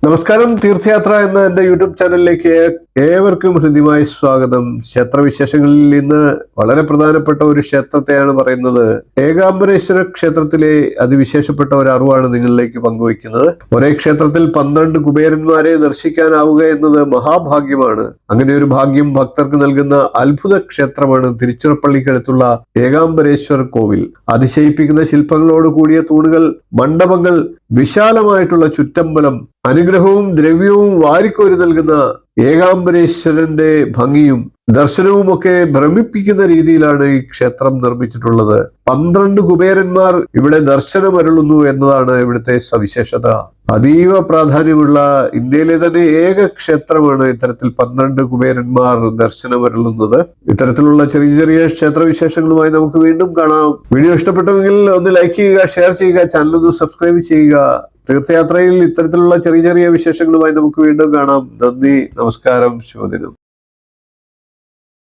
നമസ്കാരം. തീർത്ഥയാത്ര എന്ന എൻ്റെ യൂട്യൂബ് ചാനലിലേക്ക് ഏവർക്കും ഹൃദ്യമായ സ്വാഗതം. ക്ഷേത്രവിശേഷങ്ങളിൽ ഇന്ന് വളരെ പ്രധാനപ്പെട്ട ഒരു ക്ഷേത്രത്തെയാണ് പറയുന്നത്. ഏകാംബരേശ്വര ക്ഷേത്രത്തിലെ അതിവിശേഷപ്പെട്ട ഒരു അറിവാണ് നിങ്ങളിലേക്ക് പങ്കുവയ്ക്കുന്നത്. ഒരേ ക്ഷേത്രത്തിൽ 12 കുബേരന്മാരെ ദർശിക്കാനാവുക എന്നത് മഹാഭാഗ്യമാണ്. അങ്ങനെ ഒരു ഭാഗ്യം ഭക്തർക്ക് നൽകുന്ന അത്ഭുത ക്ഷേത്രമാണ് തിരുച്ചിറപ്പള്ളിക്കടുത്തുള്ള ഏകാംബരേശ്വർ കോവിൽ. അതിശയിപ്പിക്കുന്ന ശില്പങ്ങളോട് കൂടിയ തൂണുകൾ, മണ്ഡപങ്ങൾ, വിശാലമായിട്ടുള്ള ചുറ്റമ്പലം, അനുഗ്രഹവും ദ്രവ്യവും വാരിക്കോരി നൽകുന്ന ഏകാംബരേശ്വരന്റെ ഭംഗിയും ദർശനവുമൊക്കെ ഭ്രമിപ്പിക്കുന്ന രീതിയിലാണ് ഈ ക്ഷേത്രം നിർമ്മിച്ചിട്ടുള്ളത്. 12 കുബേരന്മാർ ഇവിടെ ദർശനമരുളുന്നു എന്നതാണ് ഇവിടുത്തെ സവിശേഷത. അതീവ പ്രാധാന്യമുള്ള ഇന്ത്യയിലെ തന്നെ ഏക ക്ഷേത്രമാണ് ഇത്തരത്തിൽ 12 കുബേരന്മാർ ദർശനമരുളുന്നത്. ഇത്തരത്തിലുള്ള ചെറിയ ചെറിയ ക്ഷേത്രവിശേഷങ്ങളുമായി നമുക്ക് വീണ്ടും കാണാം. വീഡിയോ ഇഷ്ടപ്പെട്ടുവെങ്കിൽ ഒന്ന് ലൈക്ക് ചെയ്യുക, ഷെയർ ചെയ്യുക, ചാനൽ ഒന്ന് സബ്സ്ക്രൈബ് ചെയ്യുക. തീർത്ഥയാത്രയിൽ ഇത്തരത്തിലുള്ള ചെറിയ ചെറിയ വിശേഷങ്ങളുമായി നമുക്ക് വീണ്ടും കാണാം. നന്ദി, നമസ്കാരം, ശുഭദിനം.